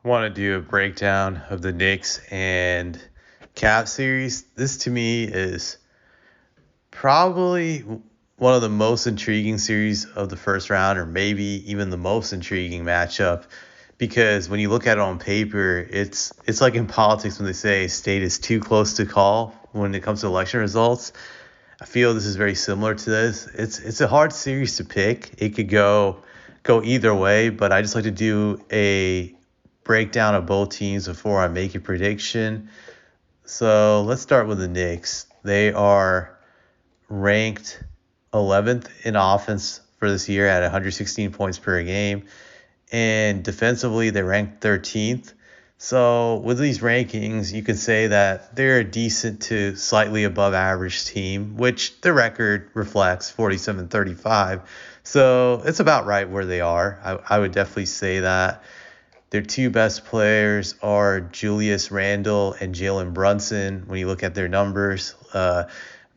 I want to do a breakdown of the Knicks and Cavs series. This to me is probably one of the most intriguing series of the first round, or maybe even the most intriguing matchup. Because when you look at it on paper, it's like in politics when they say state is too close to call when it comes to election results. I feel this is very similar to this. It's a hard series to pick. It could go either way, but I just like to do a breakdown of both teams before I make a prediction. So let's start with the Knicks. They are ranked 11th in offense for this year at 116 points per game, and defensively they ranked 13th. So with these rankings, you could say that they're a decent to slightly above average team, which the record reflects 47-35. So it's about right where they are. I would definitely say that. Their two best players are Julius Randle and Jalen Brunson. When you look at their numbers,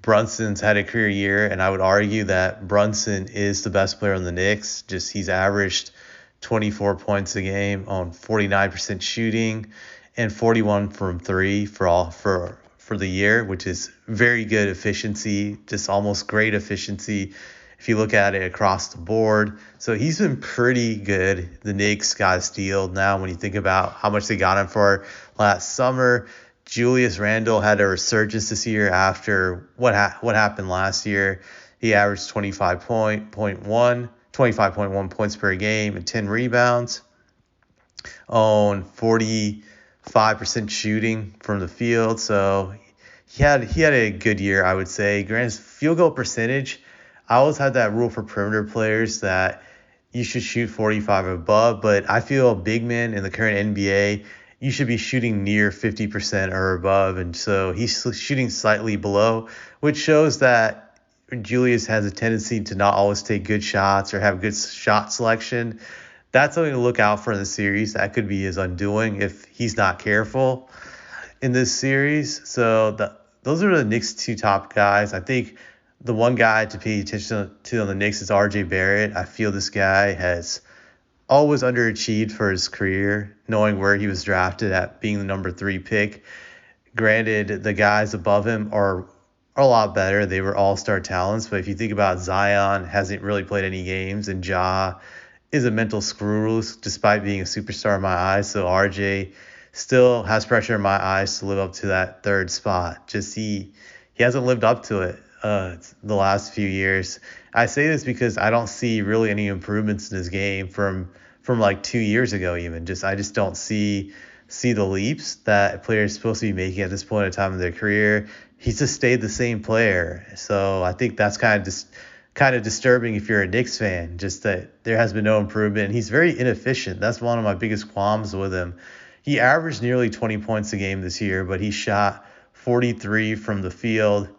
Brunson's had a career year, and I would argue that Brunson is the best player on the Knicks. Just he's averaged 24 points a game on 49% shooting and 41 from three for the year, which is very good efficiency, just almost great efficiency if you look at it across the board. So he's been pretty good. The Knicks got a steal now when you think about how much they got him for last summer. Julius Randle had a resurgence this year after what happened last year. He averaged 25.1 points per game and 10 rebounds on 45% shooting from the field. So he had a good year, I would say. Granted, field goal percentage, I always had that rule for perimeter players that you should shoot 45 or above, but I feel big men in the current NBA, you should be shooting near 50% or above, and so he's shooting slightly below, which shows that Julius has a tendency to not always take good shots or have good shot selection. That's something to look out for in the series. That could be his undoing if he's not careful in this series. So those are the Knicks' two top guys. I think the one guy to pay attention to on the Knicks is RJ Barrett. I feel this guy has always underachieved for his career, knowing where he was drafted at being the number 3 pick. Granted, the guys above him are a lot better. They were all-star talents, but if you think about Zion, hasn't really played any games, and Ja is a mental screw loose despite being a superstar in my eyes. So RJ still has pressure in my eyes to live up to that third spot. Just he hasn't lived up to it the last few years. I say this because I don't see really any improvements in his game from like 2 years ago even. I just don't see the leaps that a player is supposed to be making at this point in time in their career. He's just stayed the same player. So I think that's kind of disturbing if you're a Knicks fan, just that there has been no improvement. He's very inefficient. That's one of my biggest qualms with him. He averaged nearly 20 points a game this year, but he shot 43 from the field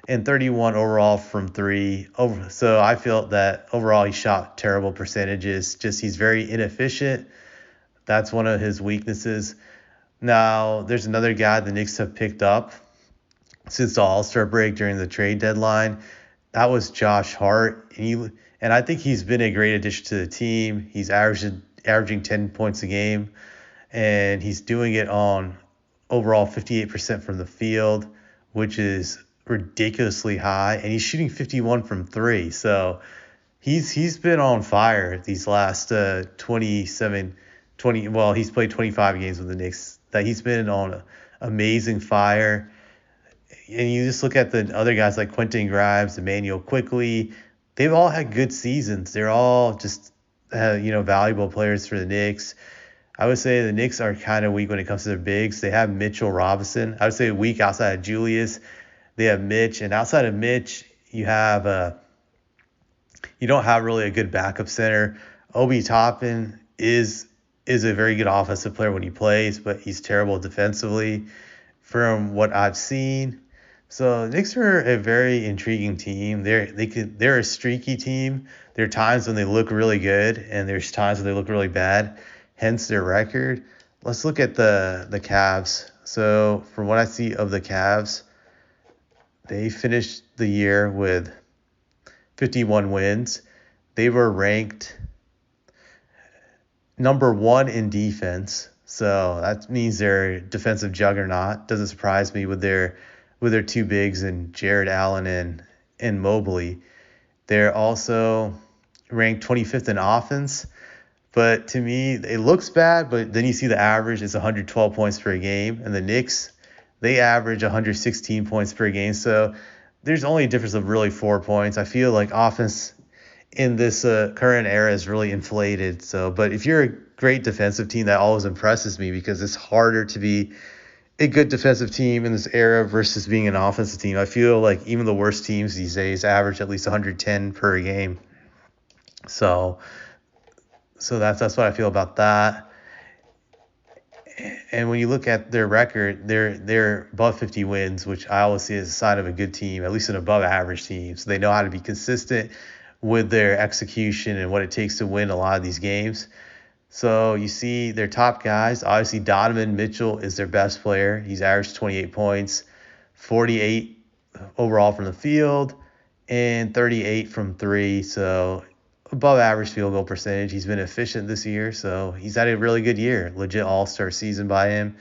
and 31 overall from three. So I felt that overall he shot terrible percentages. Just he's very inefficient. That's one of his weaknesses. Now, there's another guy the Knicks have picked up since the All-Star break during the trade deadline. That was Josh Hart. And I think he's been a great addition to the team. He's averaging 10 points a game, and he's doing it on overall 58% from the field, which is ridiculously high. And he's shooting 51 from three. So he's been on fire these last 20. Well, he's played 25 games with the Knicks. That he's been on amazing fire. And you just look at the other guys like Quentin Grimes, Emmanuel Quickly. They've all had good seasons. They're all just valuable players for the Knicks. I would say the Knicks are kind of weak when it comes to their bigs. They have Mitchell Robinson. I would say weak outside of Julius. They have Mitch, and outside of Mitch, you don't have really a good backup center. Obi Toppin is a very good offensive player when he plays, but he's terrible defensively from what I've seen. So the Knicks are a very intriguing team. They're a streaky team. There are times when they look really good, and there's times when they look really bad, hence their record. Let's look at the Cavs. So from what I see of the Cavs, they finished the year with 51 wins. They were ranked number 1 in defense. So that means they're a defensive juggernaut. Doesn't surprise me with their two bigs and Jared Allen and Mobley. They're also ranked 25th in offense. But to me, it looks bad, but then you see the average is 112 points per game. And the Knicks, they average 116 points per game. So there's only a difference of really 4 points. I feel like offense in this current era is really inflated. So, but if you're a great defensive team, that always impresses me because it's harder to be a good defensive team in this era versus being an offensive team. I feel like even the worst teams these days average at least 110 per game. So that's what I feel about that. And when you look at their record, they're above 50 wins, which I always see as a sign of a good team, at least an above average team. So they know how to be consistent with their execution and what it takes to win a lot of these games. So you see their top guys. Obviously, Donovan Mitchell is their best player. He's averaged 28 points, 48 overall from the field, and 38 from three. So above average field goal percentage. He's been efficient this year, so he's had a really good year. Legit all-star season by him.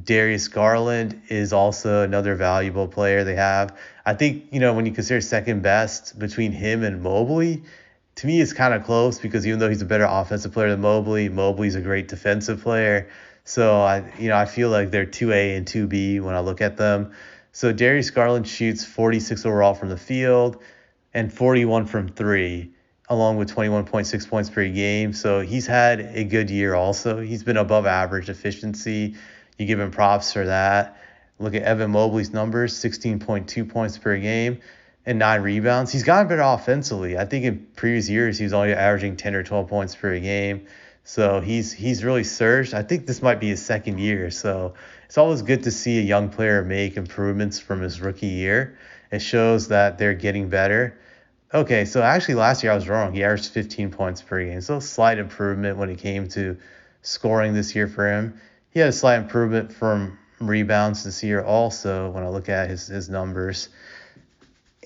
Darius Garland is also another valuable player they have. I think, when you consider second best between him and Mobley, to me it's kind of close because even though he's a better offensive player than Mobley's a great defensive player. So I feel like they're 2A and 2B when I look at them. So Darius Garland shoots 46 overall from the field and 41 from three, along with 21.6 points per game. So he's had a good year also. He's been above average efficiency. You give him props for that. Look at Evan Mobley's numbers, 16.2 points per game and 9 rebounds. He's gotten better offensively. I think in previous years he was only averaging 10 or 12 points per game. So he's really surged. I think this might be his second year. So it's always good to see a young player make improvements from his rookie year. It shows that they're getting better. Okay, so actually last year I was wrong. He averaged 15 points per game. So a slight improvement when it came to scoring this year for him. He had a slight improvement from rebounds this year also when I look at his numbers.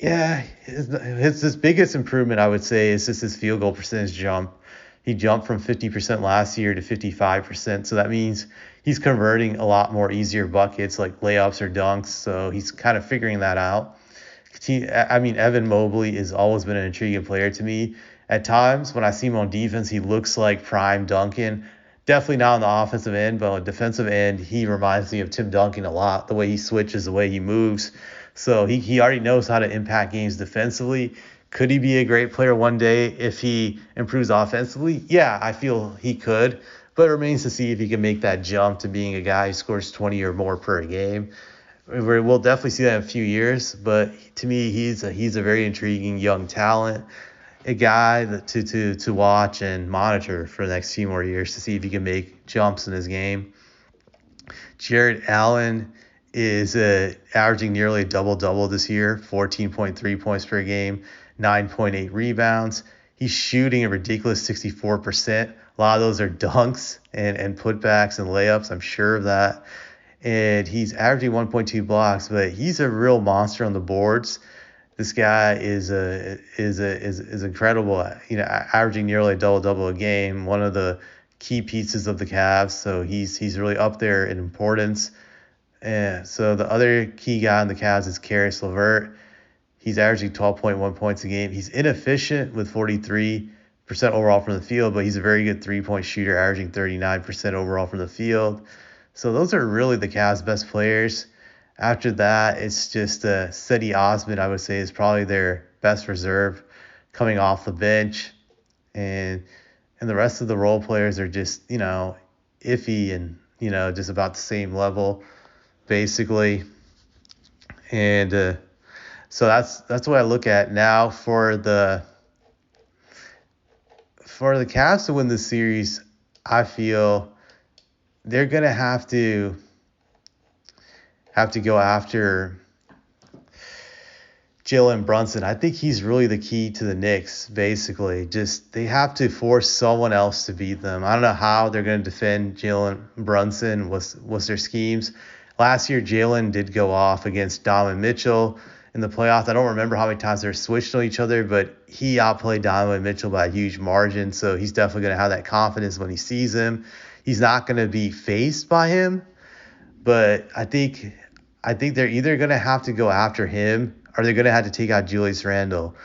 Yeah, his biggest improvement, I would say, is just his field goal percentage jump. He jumped from 50% last year to 55%. So that means he's converting a lot more easier buckets like layups or dunks. So he's kind of figuring that out. Evan Mobley has always been an intriguing player to me. At times, when I see him on defense, he looks like prime Duncan. Definitely not on the offensive end, but on the defensive end, he reminds me of Tim Duncan a lot. The way he switches, the way he moves. So he already knows how to impact games defensively. Could he be a great player one day if he improves offensively? Yeah, I feel he could. But it remains to see if he can make that jump to being a guy who scores 20 or more per game. We'll definitely see that in a few years, but to me, he's a very intriguing young talent, a guy to watch and monitor for the next few more years to see if he can make jumps in his game. Jared Allen is averaging nearly a double-double this year, 14.3 points per game, 9.8 rebounds. He's shooting a ridiculous 64%. A lot of those are dunks and putbacks and layups. I'm sure of that. And he's averaging 1.2 blocks, but he's a real monster on the boards. This guy is incredible. Averaging nearly a double-double a game. One of the key pieces of the Cavs, so he's really up there in importance. And so the other key guy on the Cavs is Caris LeVert. He's averaging 12.1 points a game. He's inefficient with 43% overall from the field, but he's a very good three-point shooter, averaging 39% overall from the field. So those are really the Cavs' best players. After that, it's just Cedi Osman, I would say, is probably their best reserve coming off the bench. And the rest of the role players are just, iffy and, just about the same level, basically. And so that's what I look at now for the Cavs to win this series. I feel they're gonna have to go after Jalen Brunson. I think he's really the key to the Knicks, basically. Just they have to force someone else to beat them. I don't know how they're going to defend Jalen Brunson. What's their schemes? Last year, Jalen did go off against Donovan Mitchell in the playoffs. I don't remember how many times they're switched on each other, but he outplayed Donovan Mitchell by a huge margin, so he's definitely going to have that confidence when he sees him. he's not going to be faced by him. But I think they're either going to have to go after him or they're going to have to take out Julius Randle.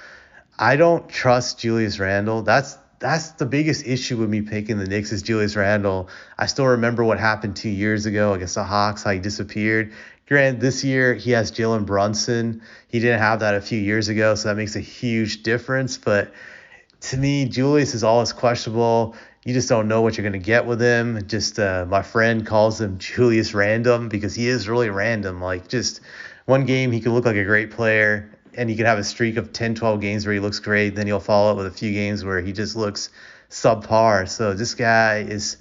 I don't trust Julius Randle. That's the biggest issue with me picking the Knicks is Julius Randle. I still remember what happened 2 years ago against the Hawks, how he disappeared. Granted, this year he has Jalen Brunson. He didn't have that a few years ago, so that makes a huge difference. But to me, Julius is always questionable. You just don't know what you're going to get with him. Just my friend calls him Julius Random because he is really random. Like just one game he could look like a great player and he could have a streak of 10, 12 games where he looks great. Then he'll follow up with a few games where he just looks subpar. So this guy is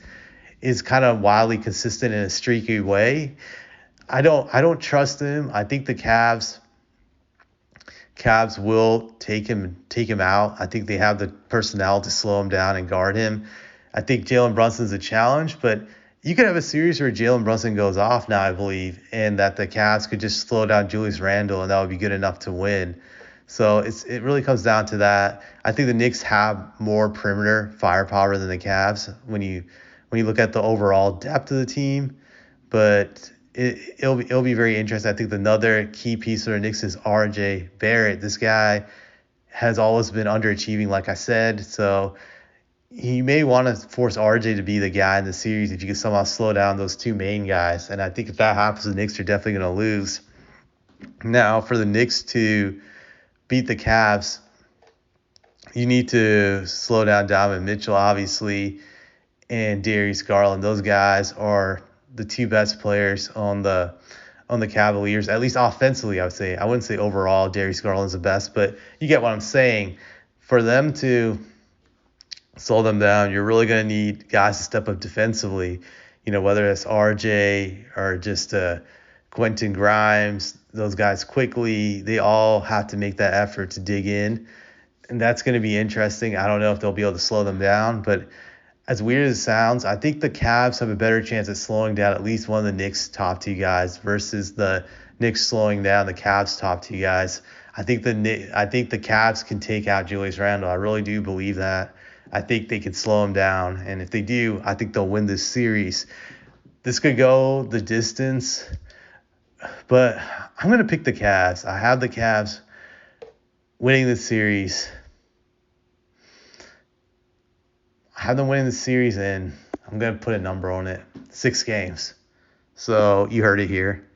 kind of wildly consistent in a streaky way. I don't trust him. I think the Cavs will take him out. I think they have the personnel to slow him down and guard him. I think Jalen Brunson's a challenge, but you could have a series where Jalen Brunson goes off now, I believe, and that the Cavs could just slow down Julius Randle, and that would be good enough to win. So it really comes down to that. I think the Knicks have more perimeter firepower than the Cavs when you look at the overall depth of the team, but it'll be very interesting. I think another key piece of the Knicks is R.J. Barrett. This guy has always been underachieving, like I said. So he may want to force RJ to be the guy in the series if you can somehow slow down those two main guys. And I think if that happens, the Knicks are definitely going to lose. Now, for the Knicks to beat the Cavs, you need to slow down Donovan Mitchell, obviously, and Darius Garland. Those guys are the two best players on the Cavaliers, at least offensively, I would say. I wouldn't say overall Darius Garland's the best, but you get what I'm saying. For them to slow them down, you're really going to need guys to step up defensively, whether it's RJ or just Quentin Grimes, those guys quickly, they all have to make that effort to dig in. And that's going to be interesting. I don't know if they'll be able to slow them down, but as weird as it sounds, I think the Cavs have a better chance at slowing down at least one of the Knicks' top two guys versus the Knicks slowing down the Cavs' top two guys. I think the Cavs can take out Julius Randle. I really do believe that. I think they can slow him down, and if they do, I think they'll win this series. This could go the distance, but I'm going to pick the Cavs. I have the Cavs winning this series. I have them winning the series, and I'm going to put a number on it. 6 games. So you heard it here.